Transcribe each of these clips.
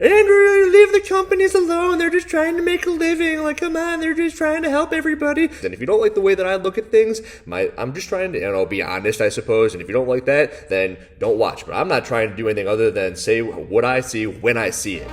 Andrew, leave the companies alone. They're just trying to make a living. Like, come on, they're just trying to help everybody. And if you don't like the way that I look at things, I'm just trying to, be honest, I suppose. And if you don't like that, then don't watch. But I'm not trying to do anything other than say what I see when I see it.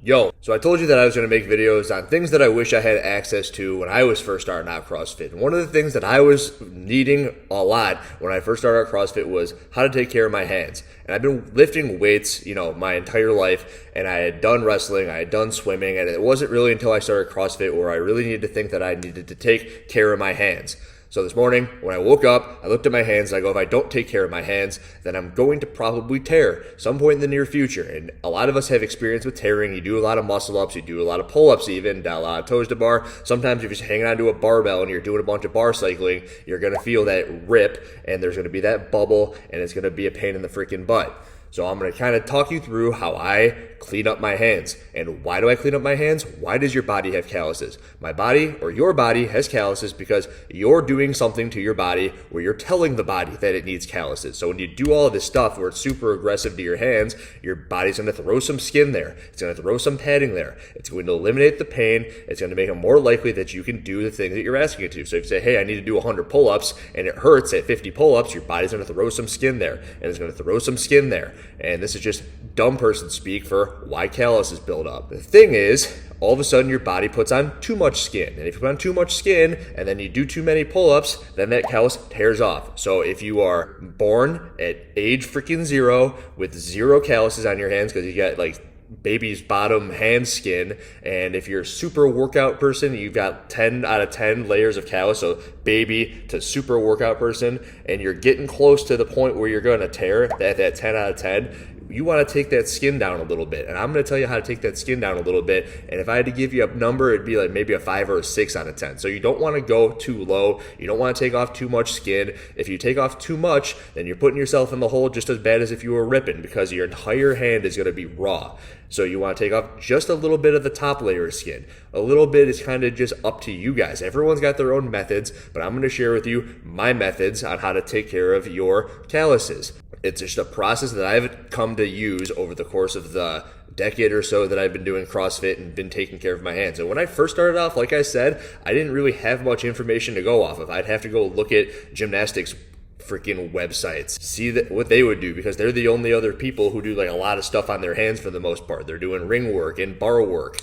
Yo, so I told you that I was going to make videos on things that I wish I had access to when I was first starting out CrossFit. And one of the things that I was needing a lot when I first started out CrossFit was how to take care of my hands. And I've been lifting weights, my entire life, and I had done wrestling, I had done swimming, and it wasn't really until I started CrossFit where I really needed to think that I needed to take care of my hands. So this morning, when I woke up, I looked at my hands, and I go, if I don't take care of my hands, then I'm going to probably tear some point in the near future. And a lot of us have experience with tearing. You do a lot of muscle-ups, you do a lot of pull-ups even, a lot of toes to bar. Sometimes if you're just hanging onto a barbell and you're doing a bunch of bar cycling, you're going to feel that rip, and there's going to be that bubble, and it's going to be a pain in the freaking butt. So I'm going to kind of talk you through how I clean up my hands. And why do I clean up my hands? Why does your body have calluses? My body, or your body, has calluses because you're doing something to your body where you're telling the body that it needs calluses. So when you do all of this stuff where it's super aggressive to your hands, your body's going to throw some skin there. It's going to throw some padding there. It's going to eliminate the pain. It's going to make it more likely that you can do the thing that you're asking it to. So if you say, hey, I need to do 100 pull-ups, and it hurts at 50 pull-ups, your body's going to throw some skin there. And it's going to throw some skin there. And this is just dumb person speak for why calluses build up. The thing is, all of a sudden your body puts on too much skin. And if you put on too much skin and then you do too many pull-ups, then that callus tears off. So if you are born at age freaking 0 with 0 calluses on your hands because you got like baby's bottom hand skin, and if you're a super workout person, you've got 10 out of 10 layers of callus, so baby to super workout person, and you're getting close to the point where you're going to tear that 10 out of 10, you want to take that skin down a little bit. And I'm going to tell you how to take that skin down a little bit. And if I had to give you a number, it'd be like maybe a 5 or a 6 out of 10. So you don't want to go too low. You don't want to take off too much skin. If you take off too much, then you're putting yourself in the hole just as bad as if you were ripping, because your entire hand is going to be raw. So you want to take off just a little bit of the top layer of skin. A little bit is kind of just up to you guys. Everyone's got their own methods, but I'm going to share with you my methods on how to take care of your calluses. It's just a process that I've come to use over the course of the decade or so that I've been doing CrossFit and been taking care of my hands. And when I first started off, like I said, I didn't really have much information to go off of. I'd have to go look at gymnastics freaking websites, see what they would do, because they're the only other people who do like a lot of stuff on their hands for the most part. They're doing ring work and bar work.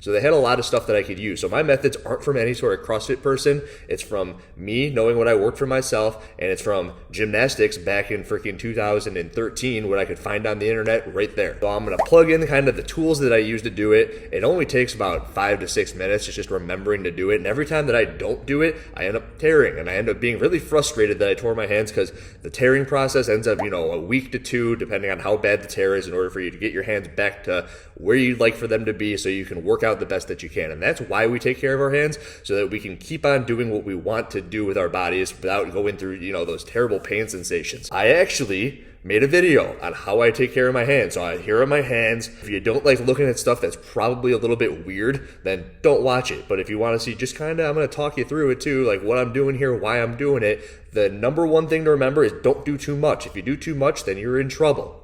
So they had a lot of stuff that I could use. So my methods aren't from any sort of CrossFit person. It's from me knowing what I worked for myself, and it's from gymnastics back in freaking 2013, what I could find on the internet right there. So I'm going to plug in kind of the tools that I use to do it. It only takes about 5 to 6 minutes. It's just remembering to do it. And every time that I don't do it, I end up tearing, and I end up being really frustrated that I tore my hands, because the tearing process ends up, a week to 2, depending on how bad the tear is, in order for you to get your hands back to where you'd like for them to be so you can work out the best that you can. And that's why we take care of our hands, so that we can keep on doing what we want to do with our bodies without going through, those terrible pain sensations. I actually made a video on how I take care of my hands. So here are my hands. If you don't like looking at stuff that's probably a little bit weird, then don't watch it. But if you want to see just I'm going to talk you through it too, like what I'm doing here, why I'm doing it. The number one thing to remember is don't do too much. If you do too much, then you're in trouble.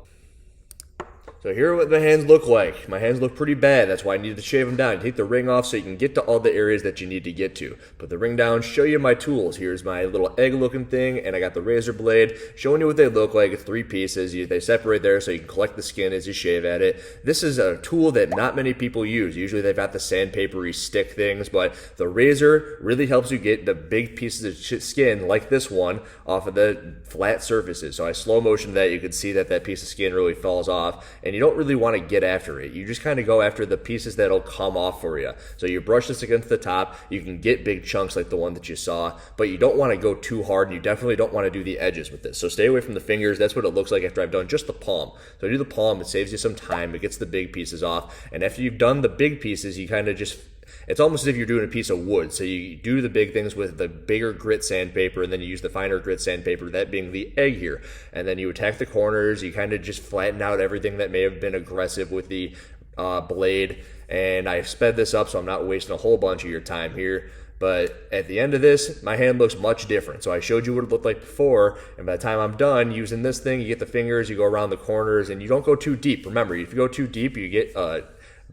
So here are what my hands look like. My hands look pretty bad. That's why I needed to shave them down. Take the ring off so you can get to all the areas that you need to get to. Put the ring down, show you my tools. Here's my little egg looking thing, and I got the razor blade showing you what they look like. 3 pieces. They separate there so you can collect the skin as you shave at it. This is a tool that not many people use. Usually they've got the sandpapery stick things, but the razor really helps you get the big pieces of skin like this one off of the flat surfaces. So I slow motion that. You can see that piece of skin really falls off, and you don't really want to get after it. You just kind of go after the pieces that'll come off for you. So you brush this against the top. You can get big chunks like the one that you saw, but you don't want to go too hard, and you definitely don't want to do the edges with this. So stay away from the fingers. That's what it looks like after I've done just the palm. So I do the palm. It saves you some time. It gets the big pieces off. And after you've done the big pieces, you kind of just It's almost as if you're doing a piece of wood. So you do the big things with the bigger grit sandpaper, and then you use the finer grit sandpaper, that being the egg here. And then you attack the corners. You kind of just flatten out everything that may have been aggressive with the blade. And I've sped this up so I'm not wasting a whole bunch of your time here. But at the end of this, my hand looks much different. So I showed you what it looked like before, and by the time I'm done using this thing, you get the fingers, you go around the corners, and you don't go too deep. Remember, if you go too deep, you get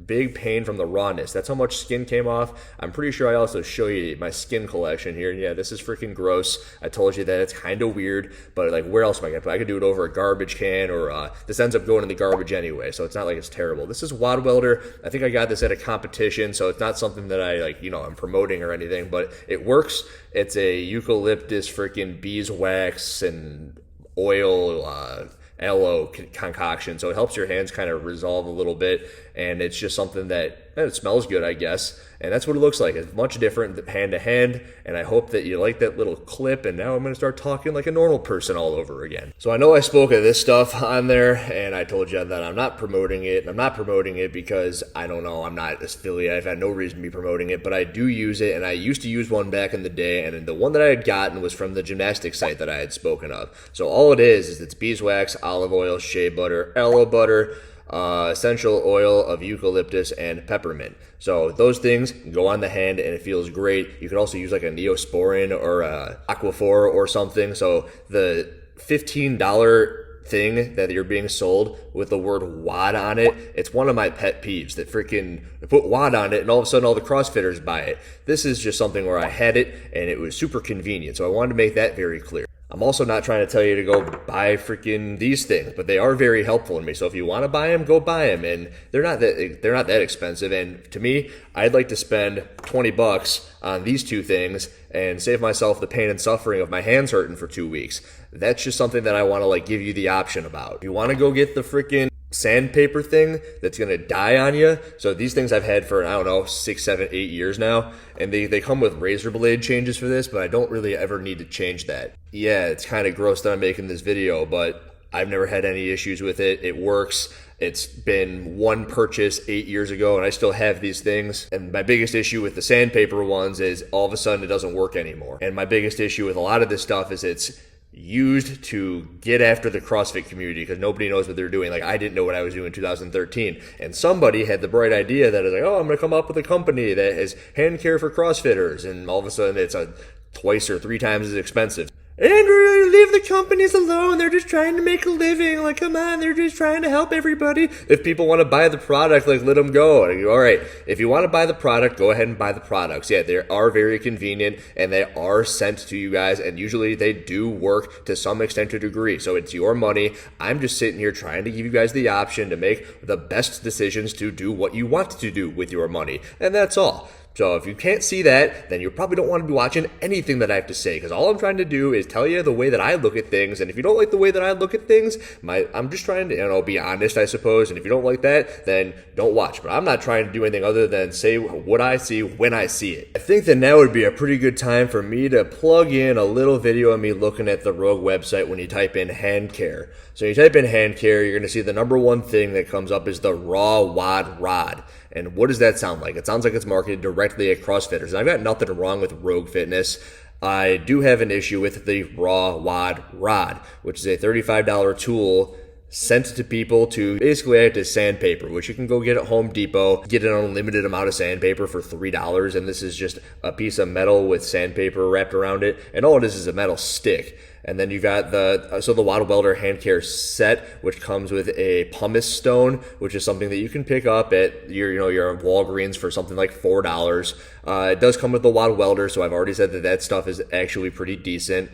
big pain from the rawness. That's how much skin came off. I'm pretty sure I also show you my skin collection here. Yeah, this is freaking gross. I told you that it's kind of weird, but like, where else am I gonna put it? I could do it over a garbage can, or this ends up going in the garbage anyway, so it's not like it's terrible. This is Wad Welder. I think I got this at a competition, so it's not something that I I'm promoting or anything, but it works. It's a eucalyptus freaking beeswax and oil aloe concoction, so it helps your hands kind of resolve a little bit, and it's just something that it smells good, I guess, and that's what it looks like. It's much different hand to hand, and I hope that you like that little clip, and now I'm going to start talking like a normal person all over again. So I know I spoke of this stuff on there, and I told you that I'm not promoting it. I'm not promoting it because, I don't know, I'm not affiliate. I've had no reason to be promoting it, but I do use it, and I used to use one back in the day, and the one that I had gotten was from the gymnastics site that I had spoken of. So all it is it's beeswax, olive oil, shea butter, aloe butter, essential oil of eucalyptus, and peppermint. So those things go on the hand and it feels great. You could also use like a Neosporin or a Aquaphor or something. So the $15 thing that you're being sold with the word WAD on it, it's one of my pet peeves that freaking put WAD on it and all of a sudden all the CrossFitters buy it. This is just something where I had it and it was super convenient. So I wanted to make that very clear. I'm also not trying to tell you to go buy freaking these things, but they are very helpful in me. So if you want to buy them, go buy them, and they're not that expensive. And to me, I'd like to spend $20 on these two things and save myself the pain and suffering of my hands hurting for 2 weeks. That's just something that I want to give you the option about. If you want to go get the freaking sandpaper thing that's gonna die on you. So these things I've had for, I don't know, 6, 7, 8 years now, and they come with razor blade changes for this, but I don't really ever need to change that. Yeah, it's kind of gross that I'm making this video, but I've never had any issues with it. It works. It's been one purchase 8 years ago, and I still have these things. And my biggest issue with the sandpaper ones is all of a sudden it doesn't work anymore. And my biggest issue with a lot of this stuff is it's used to get after the CrossFit community because nobody knows what they're doing. Like, I didn't know what I was doing in 2013, and somebody had the bright idea that is like, oh, I'm going to come up with a company that has hand care for CrossFitters, and all of a sudden it's twice or 3 times as expensive. Andrew, leave the companies alone. They're just trying to make a living. Like, come on, they're just trying to help everybody. If people want to buy the product, let them go. All right, if you want to buy the product, go ahead and buy the products. Yeah, they are very convenient, and they are sent to you guys, and usually they do work to some extent or degree. So it's your money. I'm just sitting here trying to give you guys the option to make the best decisions to do what you want to do with your money, and that's all. So if you can't see that, then you probably don't want to be watching anything that I have to say, because all I'm trying to do is tell you the way that I look at things. And if you don't like the way that I look at things, I'm just trying to, be honest, I suppose. And if you don't like that, then don't watch. But I'm not trying to do anything other than say what I see when I see it. I think that now would be a pretty good time for me to plug in a little video of me looking at the Rogue website when you type in hand care. So you type in hand care, you're going to see the number one thing that comes up is the Raw WAD Rod. And what does that sound like? It sounds like it's marketed directly at CrossFitters. And I've got nothing wrong with Rogue Fitness. I do have an issue with the Raw WAD Rod, which is a $35 tool sent to people to basically act as sandpaper, which you can go get at Home Depot, get an unlimited amount of sandpaper for $3. And this is just a piece of metal with sandpaper wrapped around it. And all it is a metal stick. And then you got the Wad Welder hand care set, which comes with a pumice stone, which is something that you can pick up at your Walgreens for something like $4. It does come with the Wad Welder, so I've already said that stuff is actually pretty decent.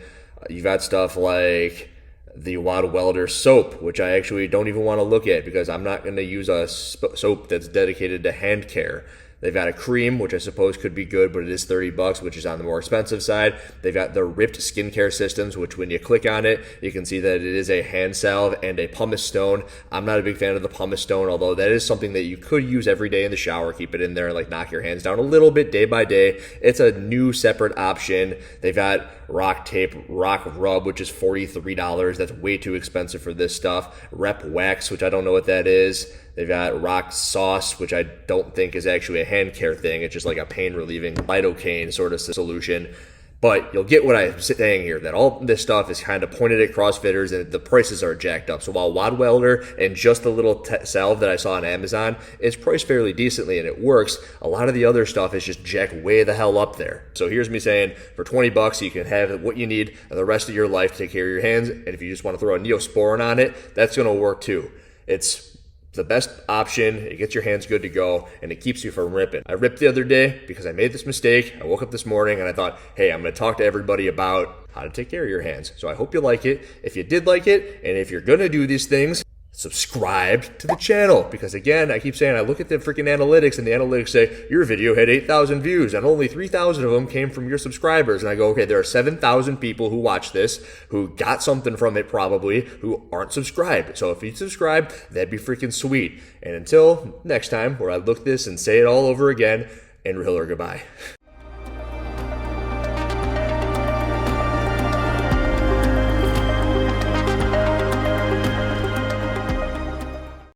You've got stuff like the Wad Welder soap, which I actually don't even want to look at because I'm not going to use a soap that's dedicated to hand care. They've got a cream, which I suppose could be good, but it is $30, which is on the more expensive side. They've got the Ripped skincare systems, which when you click on it, you can see that it is a hand salve and a pumice stone. I'm not a big fan of the pumice stone, although that is something that you could use every day in the shower. Keep it in there and knock your hands down a little bit day by day. It's a new separate option. They've got Rock Tape, Rock Rub, which is $43. That's way too expensive for this stuff. Rep Wax, which I don't know what that is. They've got Rock Sauce, which I don't think is actually a hand care thing. It's just like a pain relieving lidocaine sort of solution. But you'll get what I'm saying here, that all this stuff is kind of pointed at CrossFitters and the prices are jacked up. So while Wad Welder and just the little salve that I saw on Amazon is priced fairly decently and it works, a lot of the other stuff is just jacked way the hell up there. So here's me saying, for $20 you can have what you need the rest of your life to take care of your hands. And if you just want to throw a Neosporin on it, that's going to work too. It's the best option. It gets your hands good to go and it keeps you from ripping. I ripped the other day because I made this mistake. I woke up this morning and I thought, hey, I'm going to talk to everybody about how to take care of your hands. So I hope you like it. If you did like it, and if you're going to do these things, subscribe to the channel, because again, I keep saying, I look at the freaking analytics and the analytics say your video had 8,000 views and only 3,000 of them came from your subscribers. And I go, okay, there are 7,000 people who watch this, who got something from it probably, who aren't subscribed. So if you subscribe, that'd be freaking sweet. And until next time, where I look this and say it all over again, and real or goodbye.